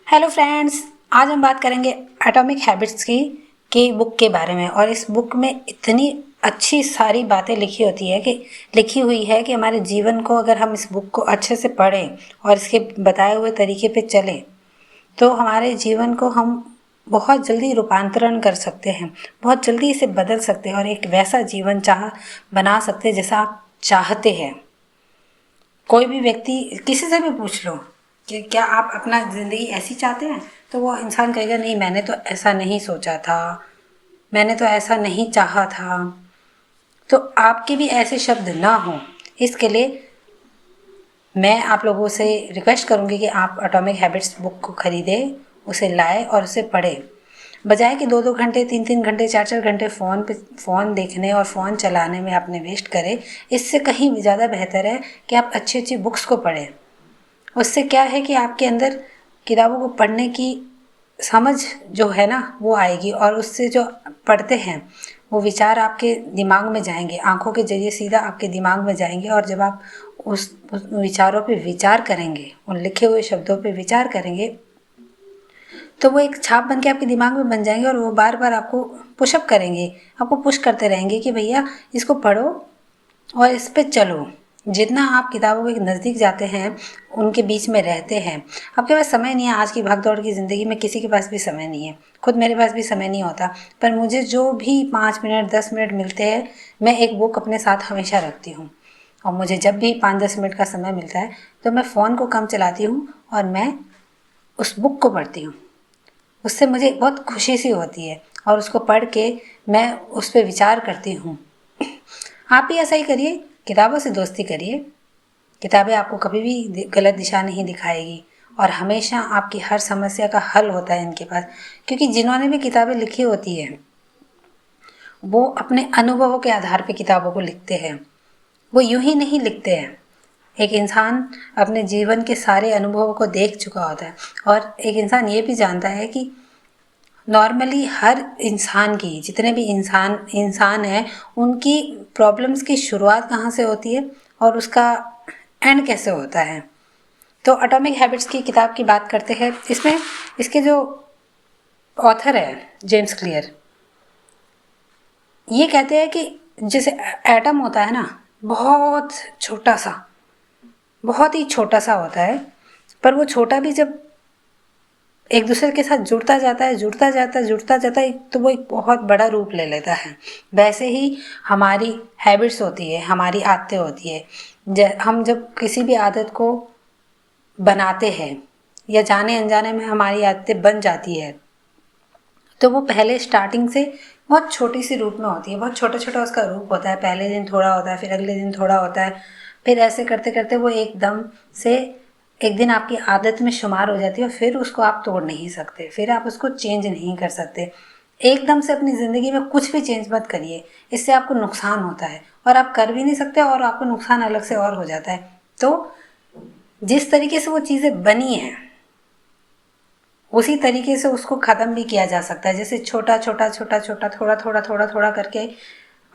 Hello friends, आज हम बात करेंगे एटॉमिक हैबिट्स की बुक के बारे में। और इस बुक में इतनी अच्छी सारी बातें लिखी हुई है कि हमारे जीवन को, अगर हम इस बुक को अच्छे से पढ़ें और इसके बताए हुए तरीके पे चलें तो हमारे जीवन को हम बहुत जल्दी रूपांतरण कर सकते हैं, बहुत जल्दी इसे बदल सकते हैं और एक वैसा जीवन बना सकते हैं जैसा आप चाहते हैं। कोई भी व्यक्ति, किसी से भी पूछ लो कि क्या आप अपना ज़िंदगी ऐसी चाहते हैं, तो वो इंसान कहेगा नहीं, मैंने तो ऐसा नहीं सोचा था, मैंने तो ऐसा नहीं चाहा था। तो आपके भी ऐसे शब्द ना हो, इसके लिए मैं आप लोगों से रिक्वेस्ट करूँगी कि आप एटॉमिक हैबिट्स बुक को ख़रीदें, उसे लाएं और उसे पढ़ें। बजाय कि 2-2 घंटे, 3-3 घंटे, 4-4 घंटे फ़ोन देखने और फ़ोन चलाने में अपने वेस्ट करें, इससे कहीं भी ज़्यादा बेहतर है कि आप अच्छी अच्छी बुक्स को पढ़ें। उससे क्या है कि आपके अंदर किताबों को पढ़ने की समझ जो है ना वो आएगी, और उससे जो पढ़ते हैं वो विचार आपके दिमाग में जाएंगे, आंखों के जरिए सीधा आपके दिमाग में जाएंगे। और जब आप उस विचारों पे विचार करेंगे, उन लिखे हुए शब्दों पे विचार करेंगे, तो वो एक छाप बन के आपके दिमाग में बन जाएंगे और वो बार बार आपको पुशअप करेंगे, आपको पुश करते रहेंगे कि भैया इसको पढ़ो और इस पे चलो। जितना आप किताबों के नज़दीक जाते हैं, उनके बीच में रहते हैं, आपके पास समय नहीं है। आज की भागदौड़ की ज़िंदगी में किसी के पास भी समय नहीं है, खुद मेरे पास भी समय नहीं होता, पर मुझे जो भी 5 मिनट 10 मिनट मिलते हैं, मैं एक बुक अपने साथ हमेशा रखती हूँ। और मुझे जब भी 5-10 मिनट का समय मिलता है तो मैं फ़ोन को कम चलाती हूँ और मैं उस बुक को पढ़ती हूँ। उससे मुझे बहुत खुशी सी होती है और उसको पढ़ के मैं उस पर विचार करती हूँ। आप भी ऐसा ही करिए, किताबों से दोस्ती करिए। किताबें आपको कभी भी गलत दिशा नहीं दिखाएगी और हमेशा आपकी हर समस्या का हल होता है इनके पास। क्योंकि जिन्होंने भी किताबें लिखी होती हैं वो अपने अनुभवों के आधार पर किताबों को लिखते हैं, वो यूं ही नहीं लिखते हैं। एक इंसान अपने जीवन के सारे अनुभवों को देख चुका होता है और एक इंसान ये भी जानता है कि नॉर्मली हर इंसान की, जितने भी इंसान हैं, उनकी प्रॉब्लम्स की शुरुआत कहाँ से होती है और उसका एंड कैसे होता है। तो एटॉमिक हैबिट्स की किताब की बात करते हैं। इसमें इसके जो ऑथर है जेम्स क्लियर, ये कहते हैं कि जैसे एटम होता है ना, बहुत छोटा सा, बहुत ही छोटा सा होता है, पर वो छोटा भी जब एक दूसरे के साथ जुड़ता जाता है तो वो एक बहुत बड़ा रूप ले लेता है। वैसे ही हमारी हैबिट्स होती है, हमारी आदतें होती है। हम जब किसी भी आदत को बनाते हैं या जाने अनजाने में हमारी आदतें बन जाती है, तो वो पहले स्टार्टिंग से बहुत छोटी सी रूप में होती है, बहुत छोटा छोटा उसका रूप होता है। पहले दिन थोड़ा होता है, फिर अगले दिन थोड़ा होता है, फिर ऐसे करते करते वो एकदम से एक दिन आपकी आदत में शुमार हो जाती है और फिर उसको आप तोड़ नहीं सकते, फिर आप उसको चेंज नहीं कर सकते। एकदम से अपनी ज़िंदगी में कुछ भी चेंज मत करिए, इससे आपको नुकसान होता है और आप कर भी नहीं सकते और आपको नुकसान अलग से और हो जाता है। तो जिस तरीके से वो चीज़ें बनी हैं उसी तरीके से उसको ख़त्म भी किया जा सकता है। जैसे छोटा छोटा छोटा छोटा थोड़ा थोड़ा थोड़ा थोड़ा करके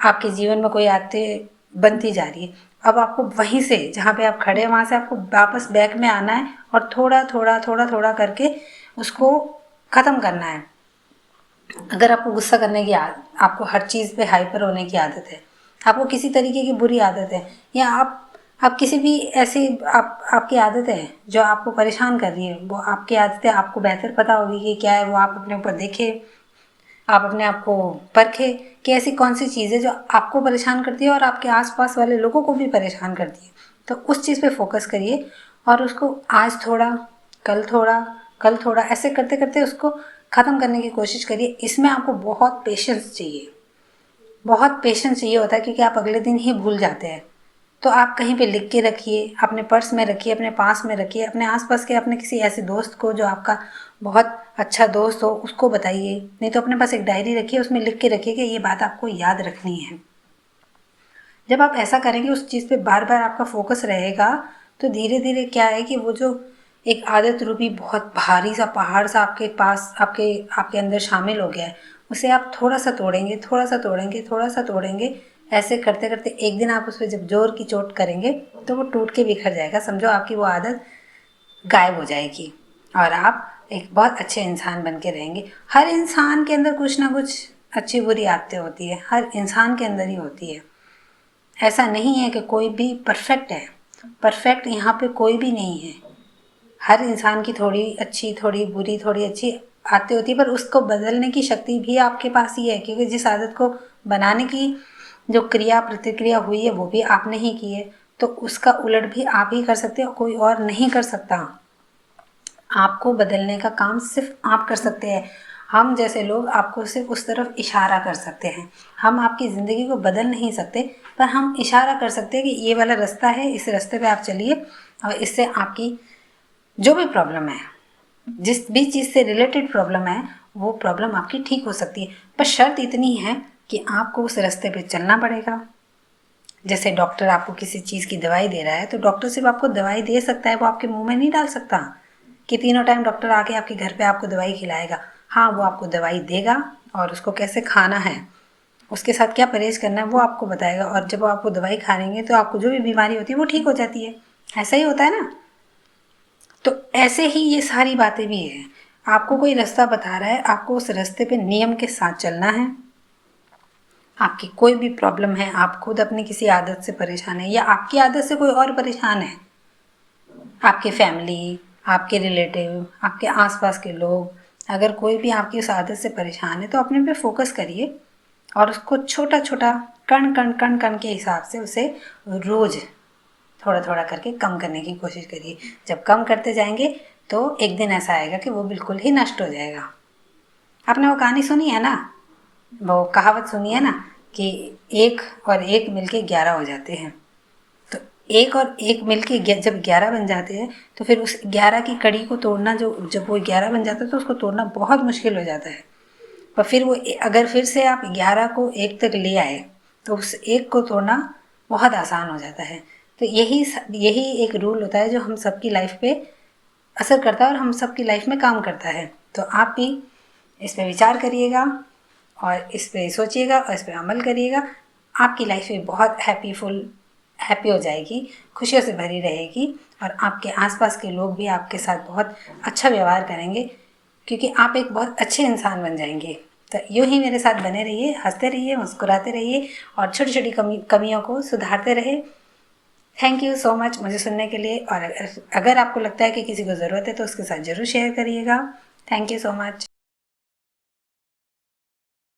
आपके जीवन में कोई आदतें बनती जा रही है। अब आपको वहीं से, जहाँ पे आप खड़े हैं वहाँ से आपको वापस बैक में आना है और थोड़ा थोड़ा थोड़ा थोड़ा करके उसको ख़त्म करना है। अगर आपको गुस्सा करने की आपको हर चीज़ पे हाइपर होने की आदत है, आपको किसी तरीके की बुरी आदत है, या आप किसी भी ऐसी आपकी आदत है जो आपको परेशान कर रही है, वो आपकी आदतें आपको बेहतर पता होगी कि क्या है, वो आप अपने ऊपर देखें, आप अपने आप को परखें कि ऐसी कौन सी चीज़ है जो आपको परेशान करती है और आपके आसपास वाले लोगों को भी परेशान करती है। तो उस चीज़ पे फोकस करिए और उसको आज थोड़ा, कल थोड़ा, कल थोड़ा, ऐसे करते करते उसको ख़त्म करने की कोशिश करिए। इसमें आपको बहुत पेशेंस चाहिए, बहुत पेशेंस चाहिए होता है, क्योंकि आप अगले दिन ही भूल जाते हैं। तो आप कहीं पे लिख के रखिए, अपने पर्स में रखिए, अपने पास में रखिए, अपने आसपास के अपने किसी ऐसे दोस्त को जो आपका बहुत अच्छा दोस्त हो उसको बताइए, नहीं तो अपने पास एक डायरी रखिए, उसमें लिख के रखिए कि ये बात आपको याद रखनी है। जब आप ऐसा करेंगे, उस चीज़ पे बार बार आपका फोकस रहेगा, तो धीरे धीरे क्या है कि वो जो एक आदत रूपी बहुत भारी सा पहाड़ सा आपके पास, आपके आपके अंदर शामिल हो गया है, उसे आप थोड़ा सा तोड़ेंगे, थोड़ा सा तोड़ेंगे, थोड़ा सा तोड़ेंगे। ऐसे करते करते एक दिन आप उस पर जब जोर की चोट करेंगे तो वो टूट के बिखर जाएगा। समझो आपकी वो आदत गायब हो जाएगी और आप एक बहुत अच्छे इंसान बन के रहेंगे। हर इंसान के अंदर कुछ ना कुछ अच्छी बुरी आदतें होती है, हर इंसान के अंदर ही होती है। ऐसा नहीं है कि कोई भी परफेक्ट है, परफेक्ट यहाँ पे कोई भी नहीं है। हर इंसान की थोड़ी अच्छी, थोड़ी बुरी, थोड़ी अच्छी आदतें होती है, पर उसको बदलने की शक्ति भी आपके पास ही है, क्योंकि जिस आदत को बनाने की जो क्रिया प्रतिक्रिया हुई है वो भी आपने ही की है, तो उसका उलट भी आप ही कर सकते हो, कोई और नहीं कर सकता। आपको बदलने का काम सिर्फ आप कर सकते हैं। हम जैसे लोग आपको सिर्फ उस तरफ इशारा कर सकते हैं। हम आपकी ज़िंदगी को बदल नहीं सकते, पर हम इशारा कर सकते हैं कि ये वाला रास्ता है, इस रास्ते पे आप चलिए और इससे आपकी जो भी प्रॉब्लम है, जिस भी चीज़ से रिलेटेड प्रॉब्लम है, वो प्रॉब्लम आपकी ठीक हो सकती है। पर शर्त इतनी है कि आपको उस रास्ते पे चलना पड़ेगा। जैसे डॉक्टर आपको किसी चीज़ की दवाई दे रहा है, तो डॉक्टर सिर्फ आपको दवाई दे सकता है, वो आपके मुंह में नहीं डाल सकता कि तीनों टाइम डॉक्टर आके आपके घर पे आपको दवाई खिलाएगा। हाँ, वो आपको दवाई देगा और उसको कैसे खाना है, उसके साथ क्या परहेज़ करना है, वो आपको बताएगा। और जब आपको दवाई खाएंगे तो आपको जो भी बीमारी होती है वो ठीक हो जाती है। ऐसा ही होता है ना। तो ऐसे ही ये सारी बातें भी हैं। आपको कोई रास्ता बता रहा है, आपको उस रास्ते पे नियम के साथ चलना है। आपकी कोई भी प्रॉब्लम है, आप खुद अपनी किसी आदत से परेशान है या आपकी आदत से कोई और परेशान है, आपके फैमिली, आपके रिलेटिव, आपके आसपास के लोग, अगर कोई भी आपकी उस आदत से परेशान है, तो अपने पे फोकस करिए और उसको छोटा छोटा कण कण कण कण के हिसाब से उसे रोज़ थोड़ा थोड़ा करके कम करने की कोशिश करिए। जब कम करते जाएंगे तो एक दिन ऐसा आएगा कि वो बिल्कुल ही नष्ट हो जाएगा। आपने वो कहानी सुनी है ना, वो कहावत सुनी है ना कि एक और एक मिलके 11 हो जाते हैं। तो एक और एक मिलके जब 11 बन जाते हैं, तो फिर उस 11 की कड़ी को तोड़ना, जो जब वो 11 बन जाता है तो उसको तोड़ना बहुत मुश्किल हो जाता है। और फिर वो अगर फिर से आप 11 को एक तक ले आए, तो उस एक को तोड़ना बहुत आसान हो जाता है। तो यही यही एक रूल होता है जो हम सबकी लाइफ पे असर करता है और हम सबकी लाइफ में काम करता है। तो आप भी इस पे विचार करिएगा और इस पे सोचिएगा और इस पे अमल करिएगा। आपकी लाइफ भी बहुत हैप्पी हो जाएगी, खुशियों से भरी रहेगी और आपके आसपास के लोग भी आपके साथ बहुत अच्छा व्यवहार करेंगे, क्योंकि आप एक बहुत अच्छे इंसान बन जाएंगे। तो यूँ ही मेरे साथ बने रहिए, हंसते रहिए, मुस्कुराते रहिए और छोटी छोटी कमियों को सुधारते रहे। थैंक यू सो मच मुझे सुनने के लिए। और अगर आपको लगता है कि किसी को ज़रूरत है तो उसके साथ ज़रूर शेयर करिएगा। Thank you so much.